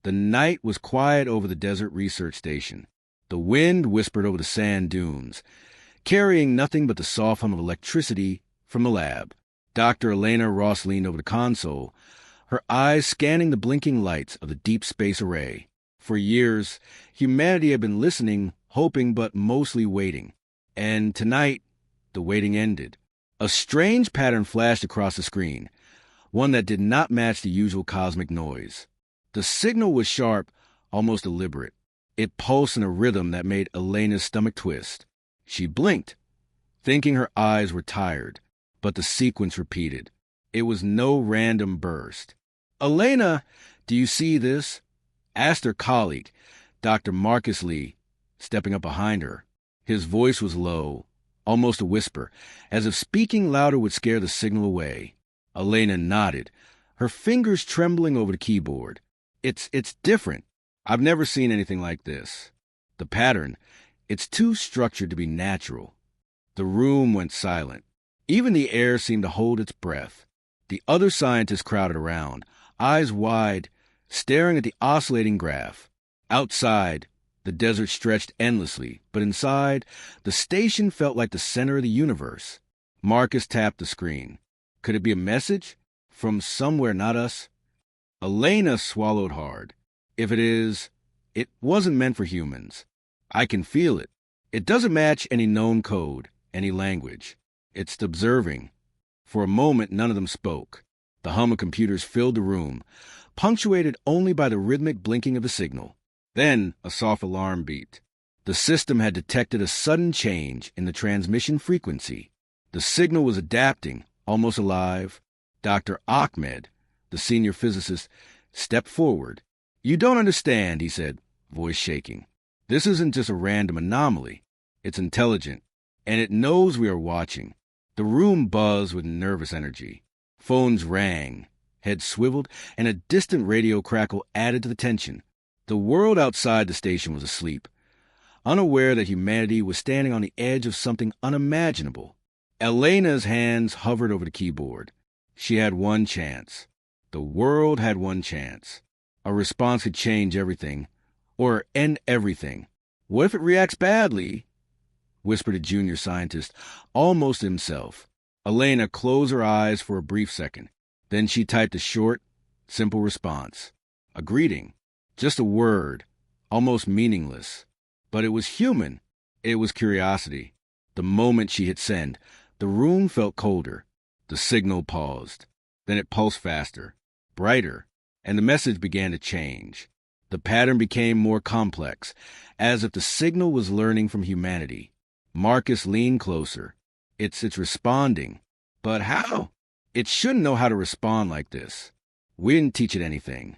The night was quiet over the desert research station. The wind whispered over the sand dunes, carrying nothing but the soft hum of electricity from the lab. Dr. Elena Ross leaned over the console, her eyes scanning the blinking lights of the deep space array. For years, humanity had been listening, hoping, but mostly waiting. And tonight, the waiting ended. A strange pattern flashed across the screen, one that did not match the usual cosmic noise. The signal was sharp, almost deliberate. It pulsed in a rhythm that made Elena's stomach twist. She blinked, thinking her eyes were tired, but the sequence repeated. It was no random burst. "Elena, do you see this?" asked her colleague, Dr. Marcus Lee, stepping up behind her. His voice was low, almost a whisper, as if speaking louder would scare the signal away. Elena nodded, her fingers trembling over the keyboard. It's different. I've never seen anything like this. The pattern, it's too structured to be natural." The room went silent. Even the air seemed to hold its breath. The other scientists crowded around, eyes wide, staring at the oscillating graph. Outside, the desert stretched endlessly, but inside, the station felt like the center of the universe. Marcus tapped the screen. Could it be a message? From somewhere not us? Elena swallowed hard. If it is, it wasn't meant for humans. I can feel it. It doesn't match any known code, any language. It's observing. For a moment, none of them spoke. The hum of computers filled the room, punctuated only by the rhythmic blinking of the signal. Then a soft alarm beeped. The system had detected a sudden change in the transmission frequency. The signal was adapting, almost alive. Dr. Ahmed, the senior physicist, stepped forward. "You don't understand," he said, voice shaking. "This isn't just a random anomaly. It's intelligent, and it knows we are watching." The room buzzed with nervous energy. Phones rang, heads swiveled, and a distant radio crackle added to the tension. The world outside the station was asleep, unaware that humanity was standing on the edge of something unimaginable. Elena's hands hovered over the keyboard. She had one chance. The world had one chance. A response could change everything, or end everything. "What if it reacts badly?" whispered a junior scientist, almost himself. Elena closed her eyes for a brief second. Then she typed a short, simple response. A greeting. Just a word, almost meaningless. But it was human. It was curiosity. The moment she hit send, the room felt colder. The signal paused. Then it pulsed faster, brighter, and the message began to change. The pattern became more complex, as if the signal was learning from humanity. Marcus leaned closer. It's responding. But how? It shouldn't know how to respond like this. We didn't teach it anything.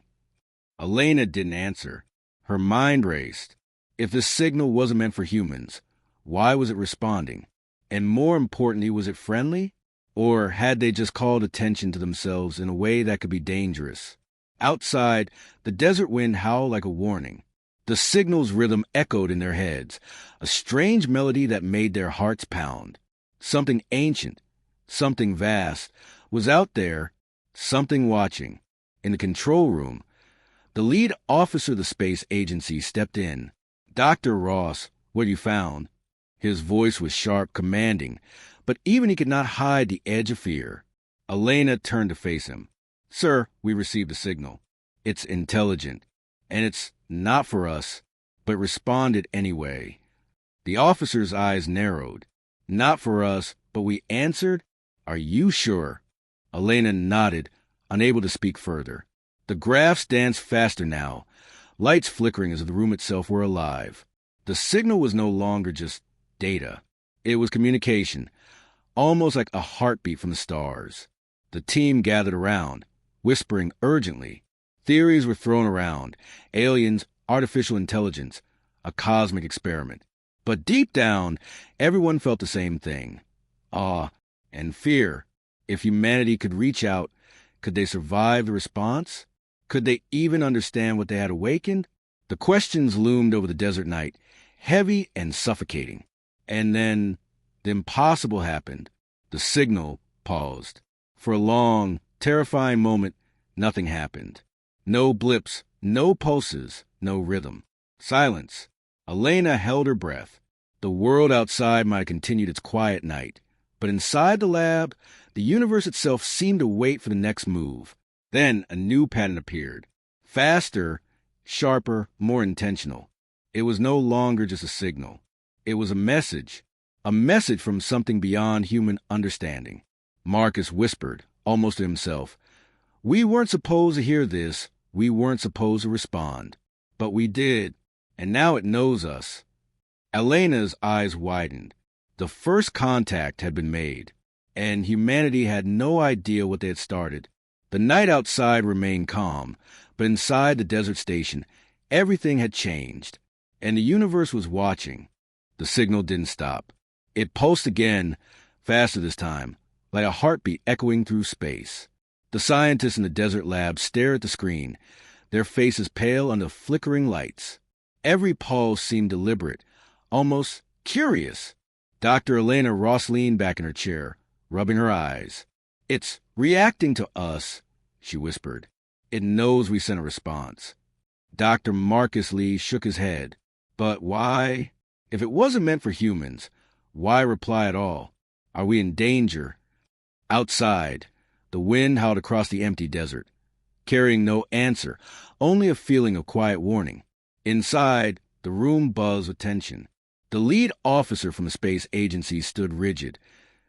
Elena didn't answer. Her mind raced. If this signal wasn't meant for humans, why was it responding? And more importantly, was it friendly? Or had they just called attention to themselves in a way that could be dangerous? Outside, the desert wind howled like a warning. The signal's rhythm echoed in their heads, a strange melody that made their hearts pound. Something ancient, something vast, was out there, something watching. In the control room, the lead officer of the space agency stepped in. "Dr. Ross, what you found?" His voice was sharp, commanding, but even he could not hide the edge of fear. Elena turned to face him. "Sir, we received a signal. It's intelligent, and it's not for us, but responded anyway." The officer's eyes narrowed. "Not for us, but we answered? Are you sure?" Elena nodded, unable to speak further. The graphs danced faster now, lights flickering as if the room itself were alive. The signal was no longer just data. It was communication, almost like a heartbeat from the stars. The team gathered around, whispering urgently. Theories were thrown around. Aliens, artificial intelligence, a cosmic experiment. But deep down, everyone felt the same thing. Awe and fear. If humanity could reach out, could they survive the response? Could they even understand what they had awakened? The questions loomed over the desert night, heavy and suffocating. And then the impossible happened. The signal paused. For a long, terrifying moment, nothing happened. No blips, No pulses, no rhythm. Silence. Elena held her breath. The world outside might have continued its quiet night, but inside the lab, the universe itself seemed to wait for the next move. Then a new pattern appeared. Faster, sharper, more intentional. It was no longer just a signal. It was a message from something beyond human understanding. Marcus whispered, almost to himself, "We weren't supposed to hear this. We weren't supposed to respond. But we did, and now it knows us." Elena's eyes widened. The first contact had been made, and humanity had no idea what they had started. The night outside remained calm, but inside the desert station, everything had changed, and the universe was watching. The signal didn't stop. It pulsed again, faster this time, like a heartbeat echoing through space. The scientists in the desert lab stared at the screen, their faces pale under flickering lights. Every pulse seemed deliberate, almost curious. Dr. Elena Ross leaned back in her chair, rubbing her eyes. "It's reacting to us," she whispered. "It knows we sent a response." Dr. Marcus Lee shook his head. "But why? If it wasn't meant for humans, why reply at all? Are we in danger?" Outside, the wind howled across the empty desert, carrying no answer, only a feeling of quiet warning. Inside, the room buzzed with tension. The lead officer from the space agency stood rigid,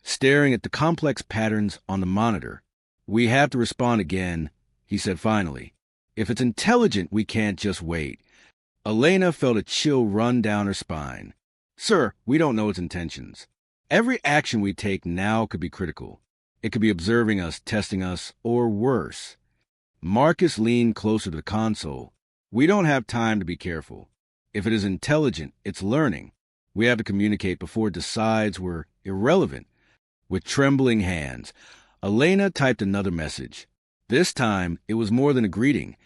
staring at the complex patterns on the monitor. "We have to respond again," he said finally. "If it's intelligent, we can't just wait." Elena felt a chill run down her spine. "Sir, we don't know its intentions. Every action we take now could be critical. It could be observing us, testing us, or worse." Marcus leaned closer to the console. "We don't have time to be careful. If it is intelligent, it's learning. We have to communicate before it decides we're irrelevant." With trembling hands, Elena typed another message. This time, it was more than a greeting.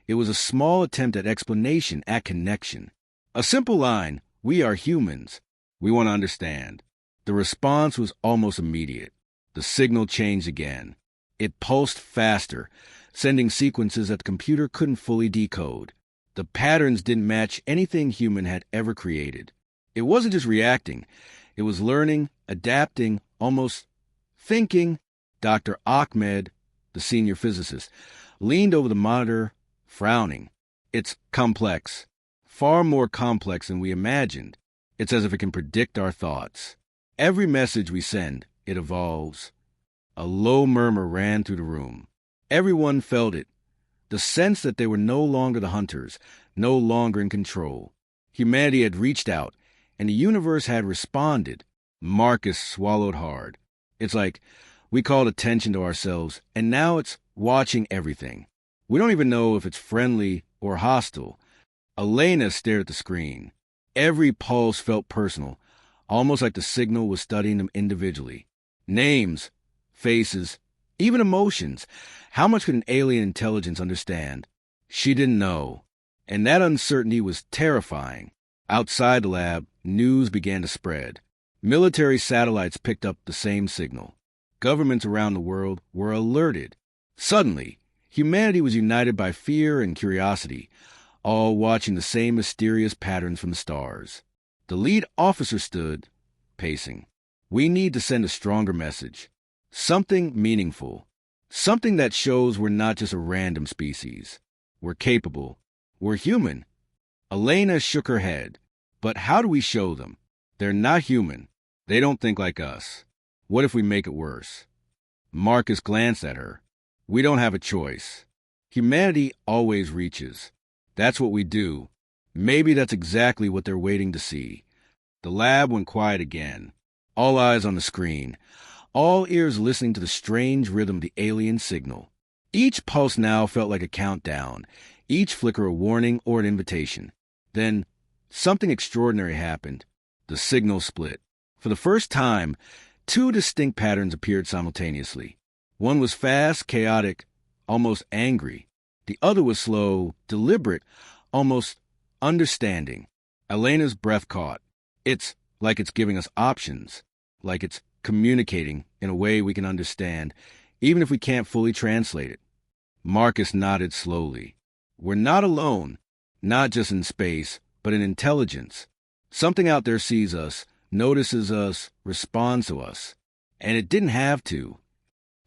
It was a small attempt at explanation, at connection. A simple line, "We are humans. We want to understand." The response was almost immediate. The signal changed again. It pulsed faster, sending sequences that the computer couldn't fully decode. The patterns didn't match anything human had ever created. It wasn't just reacting. It was learning, adapting, almost thinking. Dr. Ahmed, the senior physicist, leaned over the monitor, frowning. "It's complex. Far more complex than we imagined. It's as if it can predict our thoughts. Every message we send, it evolves." A low murmur ran through the room. Everyone felt it. The sense that they were no longer the hunters, no longer in control. Humanity had reached out, and the universe had responded. Marcus swallowed hard. "It's like we called attention to ourselves, and now it's watching everything. We don't even know if it's friendly or hostile." Elena stared at the screen. Every pulse felt personal, almost like the signal was studying them individually. Names, faces, even emotions. How much could an alien intelligence understand? She didn't know, and that uncertainty was terrifying. Outside the lab, news began to spread. Military satellites picked up the same signal. Governments around the world were alerted. Suddenly, humanity was united by fear and curiosity, all watching the same mysterious patterns from the stars. The lead officer stood, pacing. "We need to send a stronger message. Something meaningful. Something that shows we're not just a random species. We're capable. We're human." Elena shook her head. "But how do we show them? They're not human. They don't think like us. What if we make it worse?" Marcus glanced at her. "We don't have a choice. Humanity always reaches. That's what we do. Maybe that's exactly what they're waiting to see." The lab went quiet again. All eyes on the screen. All ears listening to the strange rhythm of the alien signal. Each pulse now felt like a countdown, each flicker a warning or an invitation. Then, something extraordinary happened. The signal split. For the first time, two distinct patterns appeared simultaneously. One was fast, chaotic, almost angry. The other was slow, deliberate, almost understanding. Elena's breath caught. "It's like it's giving us options, like it's communicating in a way we can understand, even if we can't fully translate it." Marcus nodded slowly. We're not alone, not just in space, but in intelligence. Something out there sees us, notices us, responds to us. And it didn't have to.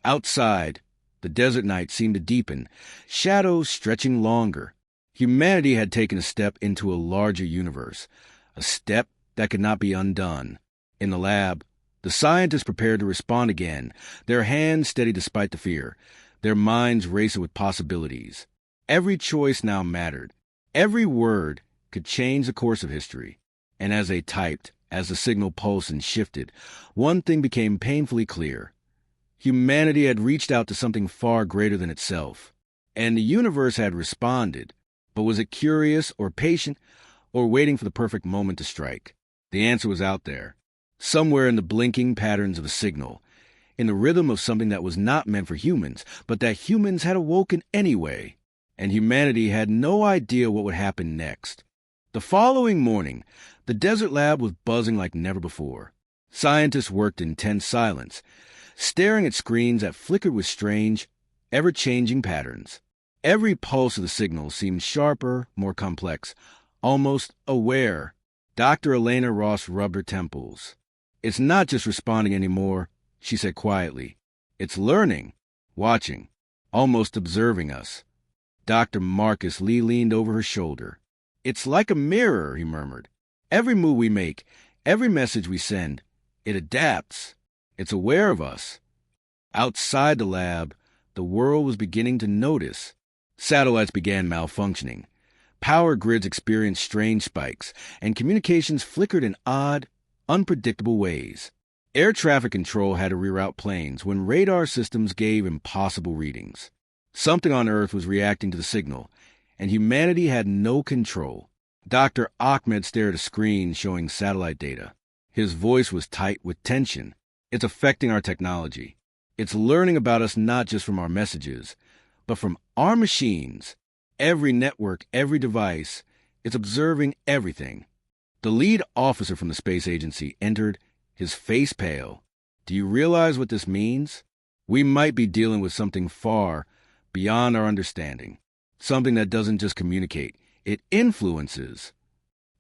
Outside, the desert night seemed to deepen, shadows stretching longer. Humanity had taken a step into a larger universe, a step that could not be undone. In the lab, the scientists prepared to respond again, their hands steady despite the fear, their minds racing with possibilities. Every choice now mattered. Every word could change the course of history. And as they typed, as the signal pulsed and shifted, one thing became painfully clear. Humanity had reached out to something far greater than itself. And the universe had responded. But was it curious or patient or waiting for the perfect moment to strike? The answer was out there. Somewhere in the blinking patterns of a signal, in the rhythm of something that was not meant for humans, but that humans had awoken anyway, and humanity had no idea what would happen next. The following morning, the desert lab was buzzing like never before. Scientists worked in tense silence, staring at screens that flickered with strange, ever-changing patterns. Every pulse of the signal seemed sharper, more complex, almost aware. Dr. Elena Ross rubbed her temples. "It's not just responding anymore," she said quietly. "It's learning, watching, almost observing us." Dr. Marcus Lee leaned over her shoulder. "It's like a mirror," he murmured. "Every move we make, every message we send, it adapts. It's aware of us." Outside the lab, the world was beginning to notice. Satellites began malfunctioning. Power grids experienced strange spikes, and communications flickered in odd, unpredictable ways. Air traffic control had to reroute planes when radar systems gave impossible readings. Something on Earth was reacting to the signal, and humanity had no control. Dr. Ahmed stared at a screen showing satellite data. His voice was tight with tension. "It's affecting our technology. It's learning about us not just from our messages, but from our machines. Every network, every device, it's observing everything." The lead officer from the space agency entered, his face pale. "Do you realize what this means? We might be dealing with something far beyond our understanding. Something that doesn't just communicate, it influences."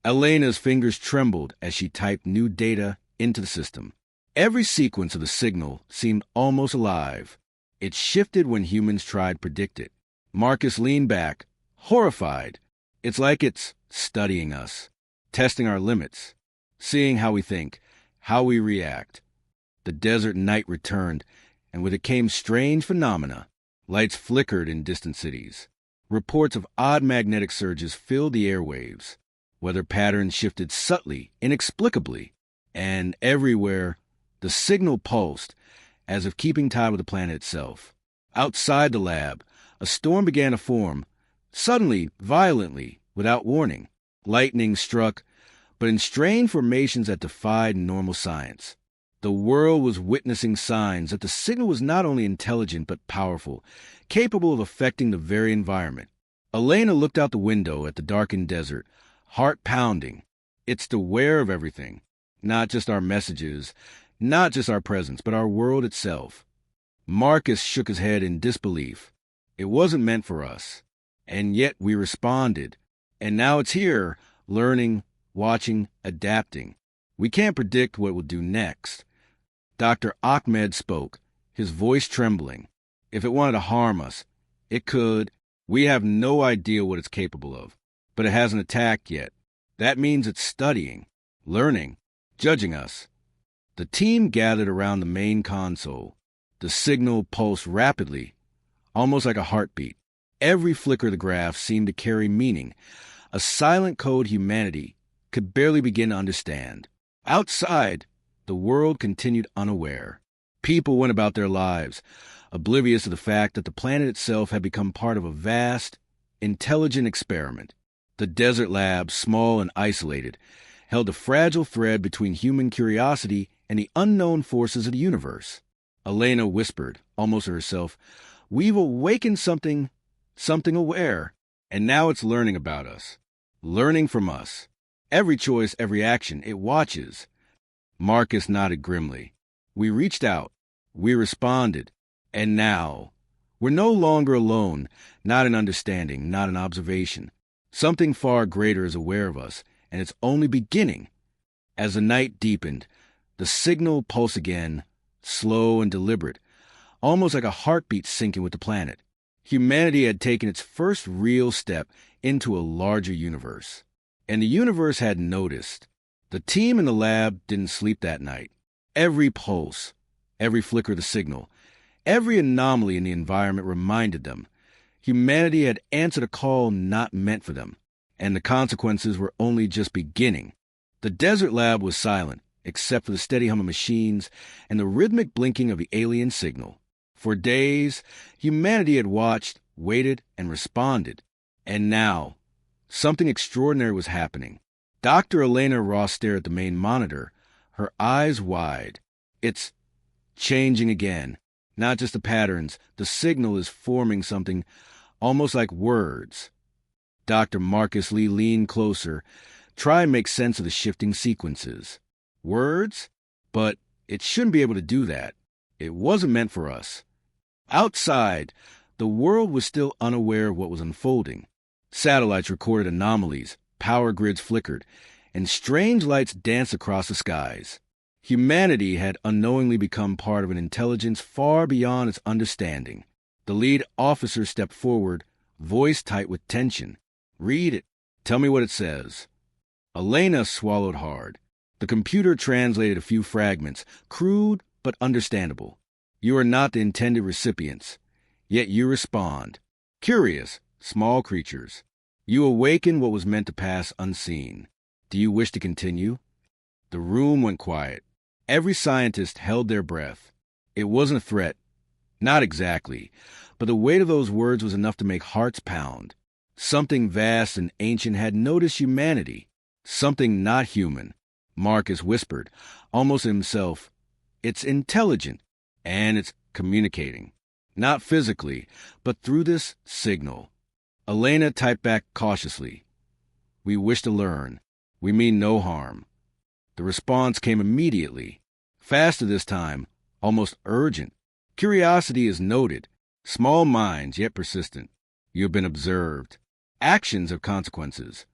Elena's fingers trembled as she typed new data into the system. Every sequence of the signal seemed almost alive. It shifted when humans tried to predict it. Marcus leaned back, horrified. "It's like it's studying us, testing our limits, seeing how we think, how we react." The desert night returned, and with it came strange phenomena. Lights flickered in distant cities. Reports of odd magnetic surges filled the airwaves. Weather patterns shifted subtly, inexplicably. And everywhere, the signal pulsed, as if keeping time with the planet itself. Outside the lab, a storm began to form, suddenly, violently, without warning. Lightning struck, but in strange formations that defied normal science. The world was witnessing signs that the signal was not only intelligent but powerful, capable of affecting the very environment. Elena looked out the window at the darkened desert, heart pounding. It's aware of everything, not just our messages, not just our presence, but our world itself. Marcus shook his head in disbelief. It wasn't meant for us. And yet we responded. And now it's here, learning, watching, adapting. We can't predict what it will do next. Dr. Ahmed spoke, his voice trembling. If it wanted to harm us, it could. We have no idea what it's capable of, but it hasn't attacked yet. That means it's studying, learning, judging us. The team gathered around the main console. The signal pulsed rapidly, almost like a heartbeat. Every flicker of the graph seemed to carry meaning, a silent code humanity could barely begin to understand. Outside, the world continued unaware. People went about their lives, oblivious of the fact that the planet itself had become part of a vast, intelligent experiment. The desert lab, small and isolated, held a fragile thread between human curiosity and the unknown forces of the universe. Elena whispered, almost to herself, "We've awakened something aware, and now it's learning about us, learning from us. Every choice, every action, it watches." Marcus nodded grimly. "We reached out. We responded. And now, We're no longer alone, not in understanding, not in observation. Something far greater is aware of us, and it's only beginning. As the night deepened, the signal pulsed again, slow and deliberate, almost like a heartbeat syncing with the planet. Humanity had taken its first real step into a larger universe. And the universe had noticed. The team in the lab didn't sleep that night. Every pulse, every flicker of the signal, every anomaly in the environment reminded them. Humanity had answered a call not meant for them, and the consequences were only just beginning. The desert lab was silent, except for the steady hum of machines and the rhythmic blinking of the alien signal. For days, humanity had watched, waited, and responded. And now, something extraordinary was happening. Dr. Elena Ross stared at the main monitor, her eyes wide. It's changing again. Not just the patterns, the signal is forming something almost like words. Dr. Marcus Lee leaned closer, try and make sense of the shifting sequences. Words? But it shouldn't be able to do that. It wasn't meant for us. Outside, the world was still unaware of what was unfolding. Satellites recorded anomalies, power grids flickered, and strange lights danced across the skies. Humanity had unknowingly become part of an intelligence far beyond its understanding. The lead officer stepped forward, voice tight with tension. "Read it. Tell me what it says." Elena swallowed hard. The computer translated a few fragments, crude but understandable. You are not the intended recipients, yet you respond. Curious, small creatures. You awaken what was meant to pass unseen. Do you wish to continue? The room went quiet. Every scientist held their breath. It wasn't a threat. Not exactly, but the weight of those words was enough to make hearts pound. Something vast and ancient had noticed humanity. Something not human. Marcus whispered, almost himself. It's intelligent, and it's communicating. Not physically, but through this signal. Elena typed back cautiously. We wish to learn. We mean no harm. The response came immediately. Faster this time, almost urgent. Curiosity is noted. Small minds, yet persistent. You have been observed. Actions have consequences.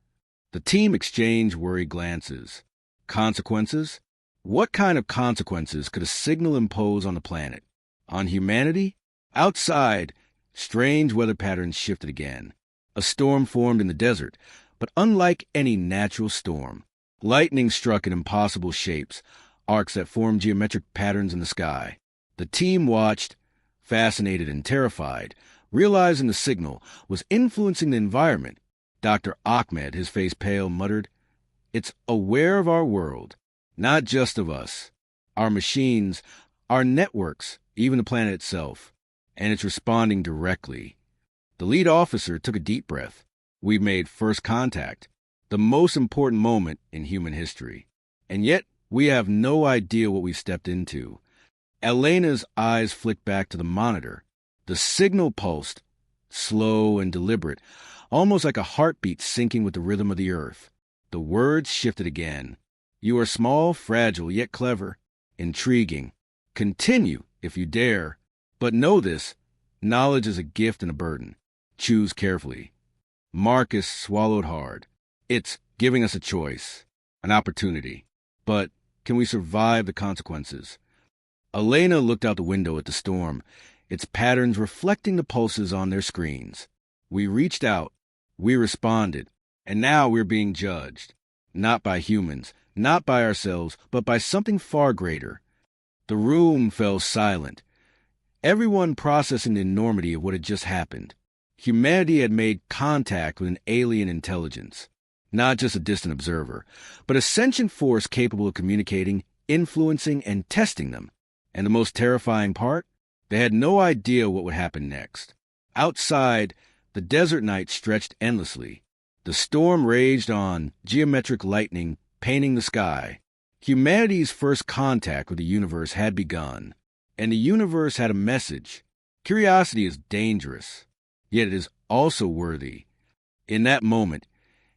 The team exchanged worried glances. Consequences? What kind of consequences could a signal impose on the planet? On humanity? Outside, strange weather patterns shifted again. A storm formed in the desert, but unlike any natural storm. Lightning struck in impossible shapes, arcs that formed geometric patterns in the sky. The team watched, fascinated and terrified, realizing the signal was influencing the environment. Dr. Ahmed, his face pale, muttered, It's aware of our world, not just of us. Our machines, our networks, even the planet itself. And it's responding directly. The lead officer took a deep breath. We've made first contact, the most important moment in human history. And yet, we have no idea what we've stepped into. Elena's eyes flicked back to the monitor. The signal pulsed, slow and deliberate, almost like a heartbeat syncing with the rhythm of the earth. The words shifted again. You are small, fragile, yet clever, intriguing. Continue, if you dare. But know this, knowledge is a gift and a burden. Choose carefully. Marcus swallowed hard. It's giving us a choice, an opportunity. But can we survive the consequences? Elena looked out the window at the storm, its patterns reflecting the pulses on their screens. We reached out, we responded, and now we're being judged. Not by humans, not by ourselves, but by something far greater. The room fell silent, everyone processing the enormity of what had just happened. Humanity had made contact with an alien intelligence, not just a distant observer, but a sentient force capable of communicating, influencing, and testing them. And the most terrifying part? They had no idea what would happen next. Outside, the desert night stretched endlessly. The storm raged on, geometric lightning painting the sky. Humanity's first contact with the universe had begun, and the universe had a message. Curiosity is dangerous, yet it is also worthy. In that moment,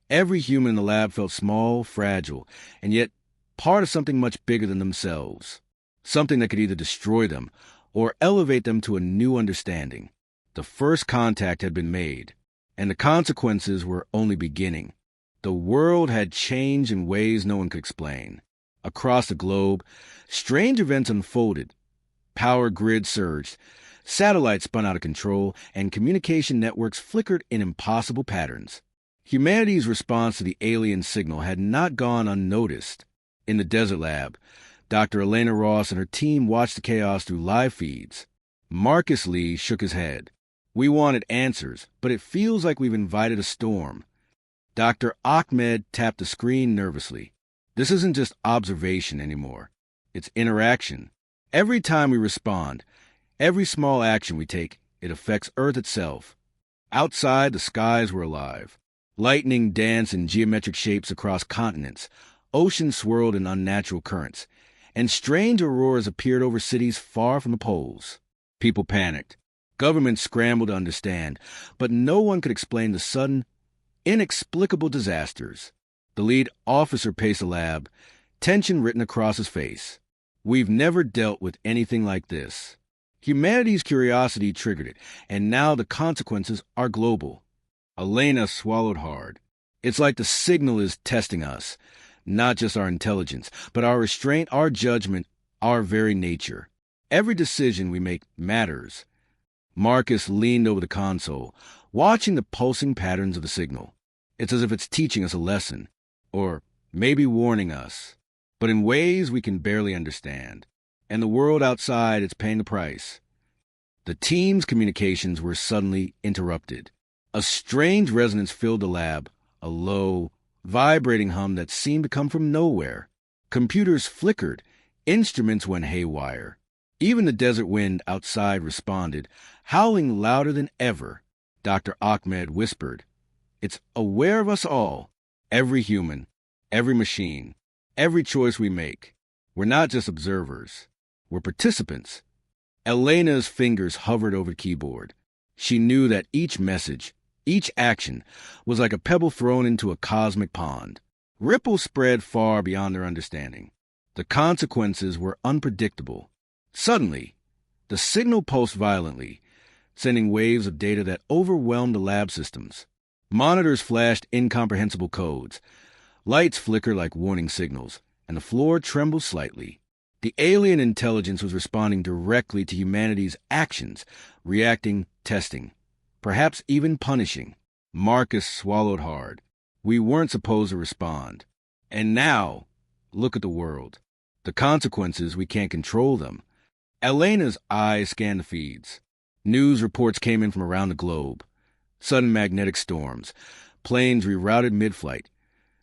every human in the lab felt small, fragile, and yet part of something much bigger than themselves. Something that could either destroy them or elevate them to a new understanding. The first contact had been made, and the consequences were only beginning. The world had changed in ways no one could explain. Across the globe, strange events unfolded. Power grids surged, satellites spun out of control, and communication networks flickered in impossible patterns. Humanity's response to the alien signal had not gone unnoticed. In the desert lab, Dr. Elena Ross and her team watched the chaos through live feeds. Marcus Lee shook his head. We wanted answers, but it feels like we've invited a storm. Dr. Ahmed tapped the screen nervously. This isn't just observation anymore. It's interaction. Every time we respond, every small action we take, it affects Earth itself. Outside, the skies were alive. Lightning danced in geometric shapes across continents. Oceans swirled in unnatural currents. And strange auroras appeared over cities far from the poles. People panicked. Governments scrambled to understand, but no one could explain the sudden, inexplicable disasters. The lead officer paced the lab, tension written across his face. We've never dealt with anything like this. Humanity's curiosity triggered it, and now the consequences are global. Elena swallowed hard. It's like the signal is testing us, not just our intelligence, but our restraint, our judgment, our very nature. Every decision we make matters. Marcus leaned over the console, watching the pulsing patterns of the signal. It's as if it's teaching us a lesson, or maybe warning us, but in ways we can barely understand. And the world outside is paying the price. The team's communications were suddenly interrupted. A strange resonance filled the lab, a low, vibrating hum that seemed to come from nowhere. Computers flickered, instruments went haywire. Even the desert wind outside responded, howling louder than ever. Dr. Ahmed whispered, "It's aware of us all, every human, every machine, every choice we make. We're not just observers. We're participants." Elena's fingers hovered over the keyboard. She knew that each message, each action, was like a pebble thrown into a cosmic pond. Ripples spread far beyond their understanding. The consequences were unpredictable. Suddenly, the signal pulsed violently, sending waves of data that overwhelmed the lab systems. Monitors flashed incomprehensible codes. Lights flickered like warning signals, and the floor trembled slightly. The alien intelligence was responding directly to humanity's actions, reacting, testing, perhaps even punishing. Marcus swallowed hard. We weren't supposed to respond. And now, look at the world. The consequences, we can't control them. Elena's eyes scanned the feeds. News reports came in from around the globe. Sudden magnetic storms, planes rerouted mid-flight,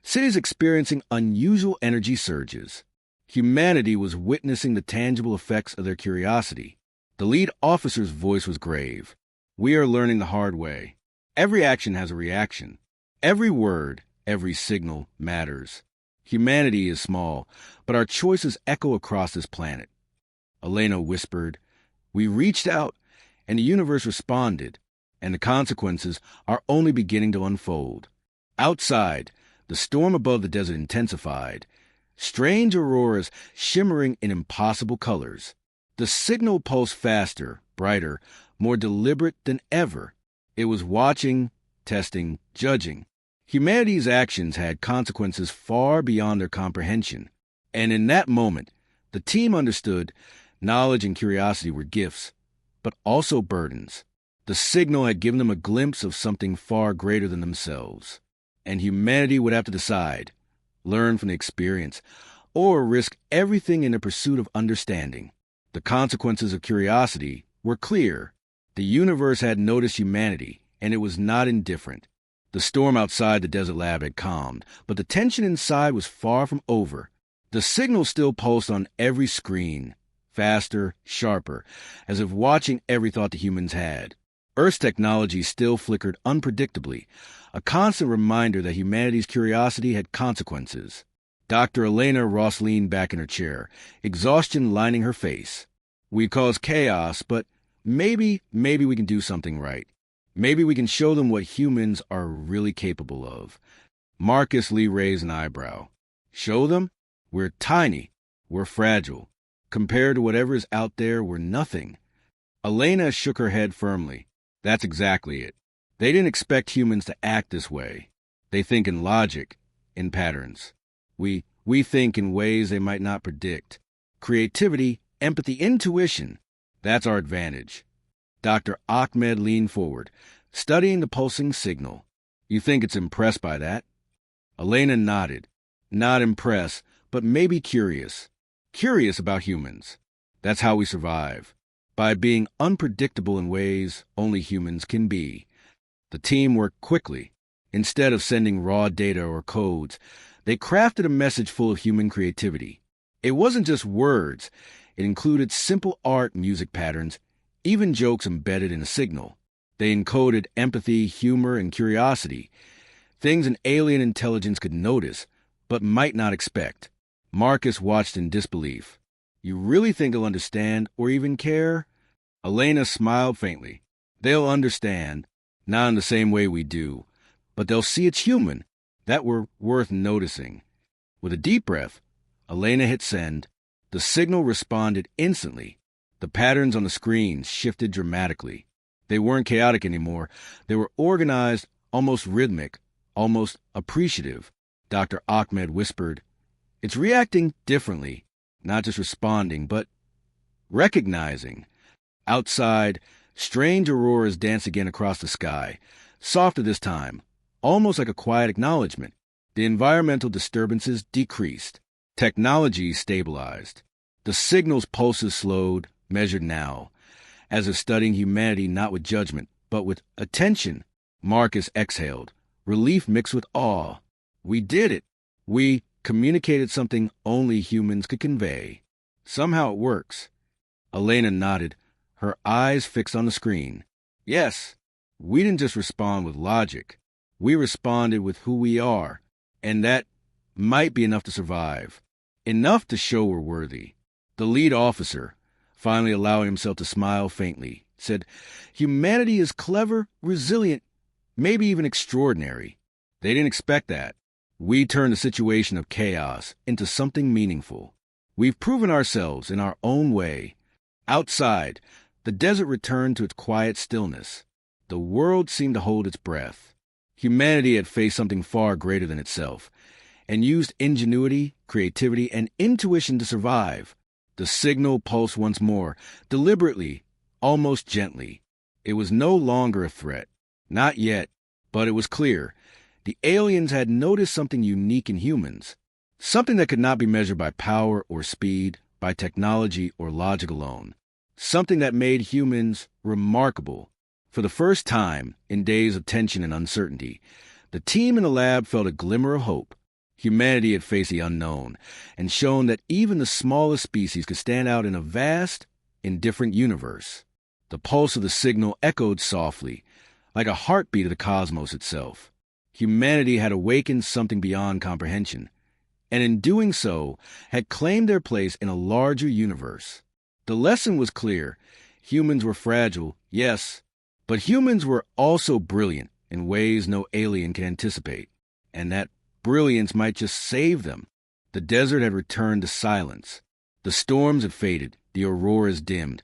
cities experiencing unusual energy surges. Humanity was witnessing the tangible effects of their curiosity. The lead officer's voice was grave. We are learning the hard way. Every action has a reaction. Every word, every signal matters. Humanity is small, but our choices echo across this planet. Elena whispered, "We reached out, and the universe responded, and the consequences are only beginning to unfold." Outside, the storm above the desert intensified, strange auroras shimmering in impossible colors. The signal pulsed faster, brighter, more deliberate than ever. It was watching, testing, judging. Humanity's actions had consequences far beyond their comprehension. And in that moment, the team understood knowledge and curiosity were gifts, but also burdens. The signal had given them a glimpse of something far greater than themselves. And humanity would have to decide, learn from the experience, or risk everything in the pursuit of understanding. The consequences of curiosity were clear. The universe had noticed humanity, and it was not indifferent. The storm outside the desert lab had calmed, but the tension inside was far from over. The signal still pulsed on every screen, faster, sharper, as if watching every thought the humans had. Earth's technology still flickered unpredictably, a constant reminder that humanity's curiosity had consequences. Dr. Elena Ross leaned back in her chair, exhaustion lining her face. "We caused chaos, but maybe we can do something right. Maybe we can show them what humans are really capable of." Marcus Lee raised an eyebrow. "Show them? We're tiny. We're fragile. Compared to whatever is out there, we're nothing." Elena shook her head firmly. That's exactly it. They didn't expect humans to act this way. They think in logic, in patterns. We think in ways they might not predict. Creativity, empathy, intuition. That's our advantage. Dr. Ahmed leaned forward, studying the pulsing signal. You think it's impressed by that? Elena nodded. Not impressed, but maybe curious. Curious about humans. That's how we survive. By being unpredictable in ways only humans can be. The team worked quickly. Instead of sending raw data or codes, they crafted a message full of human creativity. It wasn't just words. It included simple art, music patterns, even jokes embedded in a signal. They encoded empathy, humor, and curiosity, things an alien intelligence could notice, but might not expect. Marcus watched in disbelief. You really think they'll understand or even care? Elena smiled faintly. They'll understand, not in the same way we do, but they'll see it's human, that we're worth noticing. With a deep breath, Elena hit send. The signal responded instantly. The patterns on the screen shifted dramatically. They weren't chaotic anymore. They were organized, almost rhythmic, almost appreciative. Dr. Ahmed whispered, "It's reacting differently, not just responding, but recognizing." Outside, strange auroras danced again across the sky, softer this time, almost like a quiet acknowledgement. The environmental disturbances decreased. Technology stabilized. The signal's pulses slowed, measured now, as if studying humanity not with judgment, but with attention. Marcus exhaled, relief mixed with awe. We did it. We communicated something only humans could convey. Somehow it works. Elena nodded, her eyes fixed on the screen. Yes, we didn't just respond with logic. We responded with who we are, and that might be enough to survive. Enough to show we're worthy. The lead officer, finally allowing himself to smile faintly, said, "Humanity is clever, resilient, maybe even extraordinary." They didn't expect that. We turned a situation of chaos into something meaningful. We've proven ourselves in our own way. Outside, the desert returned to its quiet stillness. The world seemed to hold its breath. Humanity had faced something far greater than itself, and used ingenuity, creativity, and intuition to survive. The signal pulsed once more, deliberately, almost gently. It was no longer a threat. Not yet, but it was clear. The aliens had noticed something unique in humans, something that could not be measured by power or speed, by technology or logic alone, something that made humans remarkable. For the first time, in days of tension and uncertainty, the team in the lab felt a glimmer of hope. Humanity had faced the unknown and shown that even the smallest species could stand out in a vast, indifferent universe. The pulse of the signal echoed softly, like a heartbeat of the cosmos itself. Humanity had awakened something beyond comprehension, and in doing so, had claimed their place in a larger universe. The lesson was clear. Humans were fragile, yes, but humans were also brilliant in ways no alien can anticipate, and that brilliance might just save them. The desert had returned to silence. The storms had faded, the auroras dimmed,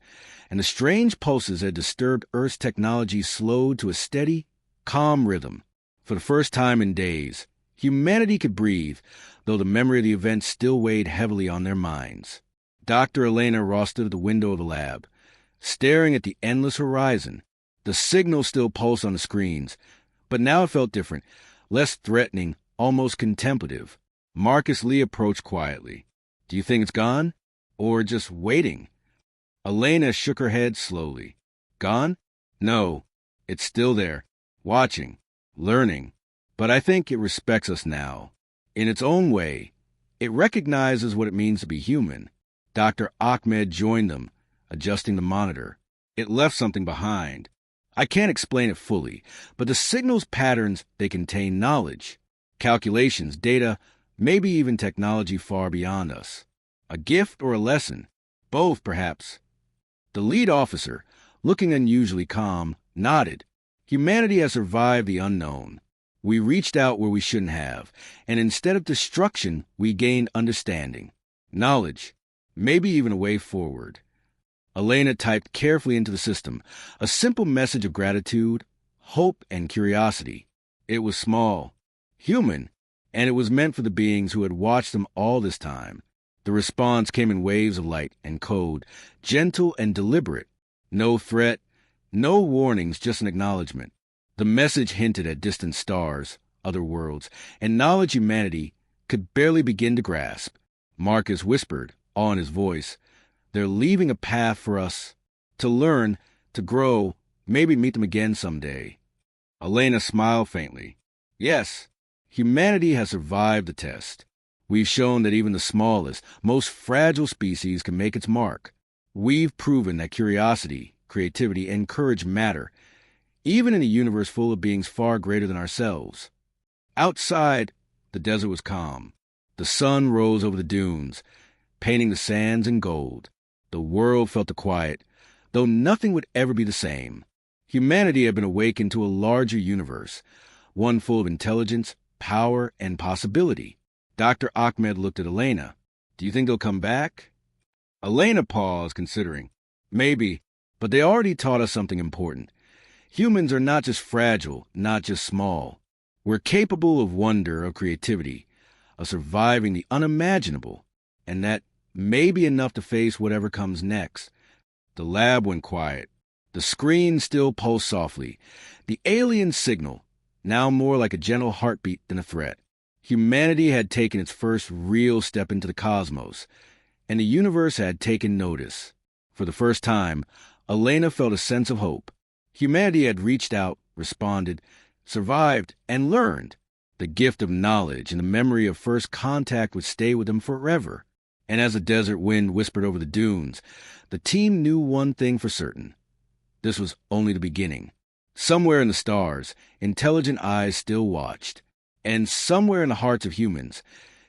and the strange pulses that disturbed Earth's technology slowed to a steady, calm rhythm. For the first time in days, humanity could breathe, though the memory of the event still weighed heavily on their minds. Dr. Elena Ross stood at the window of the lab, staring at the endless horizon. The signal still pulsed on the screens, but now it felt different, less threatening, almost contemplative. Marcus Lee approached quietly. "Do you think it's gone? Or just waiting?" Elena shook her head slowly. "Gone? No, it's still there, watching, learning. But I think it respects us now. In its own way, it recognizes what it means to be human." Dr. Ahmed joined them, adjusting the monitor. It left something behind. I can't explain it fully, but the signal's patterns, they contain knowledge, calculations, data, maybe even technology far beyond us. A gift or a lesson, both perhaps. The lead officer, looking unusually calm, nodded. Humanity has survived the unknown. We reached out where we shouldn't have, and instead of destruction, we gained understanding, knowledge, maybe even a way forward. Elena typed carefully into the system, a simple message of gratitude, hope, and curiosity. It was small, human, and it was meant for the beings who had watched them all this time. The response came in waves of light and code, gentle and deliberate. No threat, no warnings, just an acknowledgement. The message hinted at distant stars, other worlds, and knowledge humanity could barely begin to grasp. Marcus whispered, awe in his voice, "They're leaving a path for us to learn, to grow, maybe meet them again someday." Elena smiled faintly. "Yes, humanity has survived the test. We've shown that even the smallest, most fragile species can make its mark. We've proven that curiosity, creativity, and courage matter, even in a universe full of beings far greater than ourselves." Outside, the desert was calm. The sun rose over the dunes, painting the sands in gold. The world felt the quiet, though nothing would ever be the same. Humanity had been awakened to a larger universe, one full of intelligence, power, and possibility. Dr. Ahmed looked at Elena. "Do you think they'll come back?" Elena paused, considering. "Maybe, but they already taught us something important. Humans are not just fragile, not just small. We're capable of wonder, of creativity, of surviving the unimaginable, and that may be enough to face whatever comes next." The lab went quiet. The screen still pulsed softly. The alien signal, now more like a gentle heartbeat than a threat. Humanity had taken its first real step into the cosmos, and the universe had taken notice. For the first time, Elena felt a sense of hope. Humanity had reached out, responded, survived, and learned. The gift of knowledge and the memory of first contact would stay with them forever. And as the desert wind whispered over the dunes, the team knew one thing for certain. This was only the beginning. Somewhere in the stars, intelligent eyes still watched. And somewhere in the hearts of humans,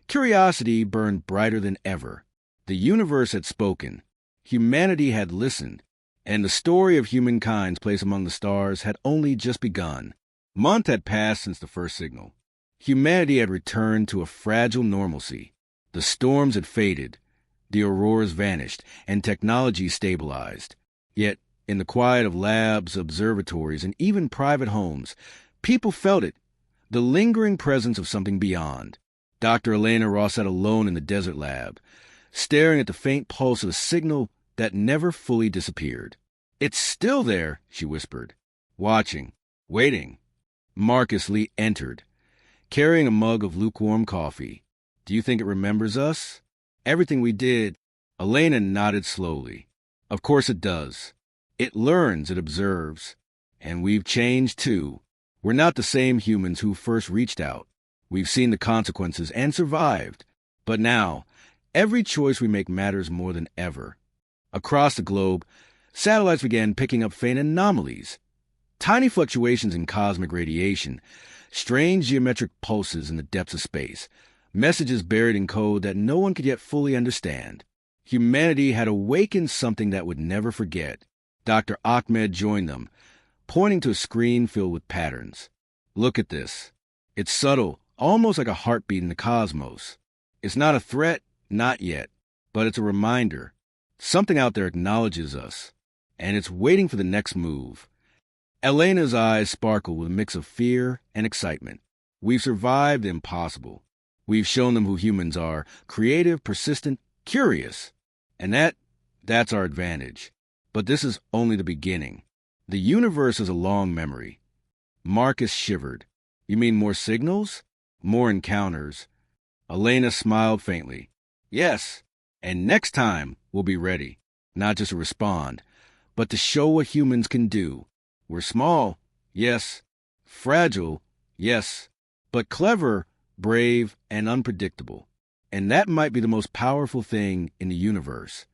curiosity burned brighter than ever. The universe had spoken. Humanity had listened. And the story of humankind's place among the stars had only just begun. Months had passed since the first signal. Humanity had returned to a fragile normalcy. The storms had faded, the auroras vanished, and technology stabilized. Yet, in the quiet of labs, observatories, and even private homes, people felt it, the lingering presence of something beyond. Dr. Elena Ross sat alone in the desert lab, staring at the faint pulse of a signal that never fully disappeared. "It's still there," she whispered, watching, waiting. Marcus Lee entered, carrying a mug of lukewarm coffee. "Do you think it remembers us? Everything we did?" Elena nodded slowly. "Of course it does. It learns, it observes. And we've changed too. We're not the same humans who first reached out. We've seen the consequences and survived. But now, every choice we make matters more than ever." Across the globe, satellites began picking up faint anomalies. Tiny fluctuations in cosmic radiation, strange geometric pulses in the depths of space, messages buried in code that no one could yet fully understand. Humanity had awakened something that would never forget. Dr. Ahmed joined them, pointing to a screen filled with patterns. "Look at this. It's subtle, almost like a heartbeat in the cosmos. It's not a threat, not yet, but it's a reminder. Something out there acknowledges us, and it's waiting for the next move." Elena's eyes sparkled with a mix of fear and excitement. "We've survived the impossible. We've shown them who humans are, creative, persistent, curious. And that's our advantage. But this is only the beginning. The universe is a long memory." Marcus shivered. "You mean more signals? More encounters?" Elena smiled faintly. "Yes, and next time we'll be ready, not just to respond, but to show what humans can do. We're small, yes. Fragile, yes. But clever, brave, and unpredictable. And that might be the most powerful thing in the universe."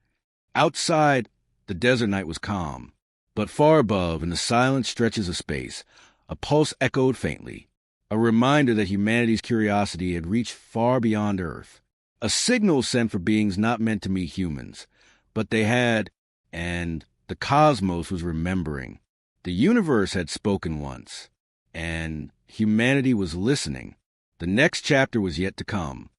Outside, the desert night was calm. But far above, in the silent stretches of space, a pulse echoed faintly. A reminder that humanity's curiosity had reached far beyond Earth. A signal sent for beings not meant to meet humans. But they had, and the cosmos was remembering. The universe had spoken once, and humanity was listening. The next chapter was yet to come.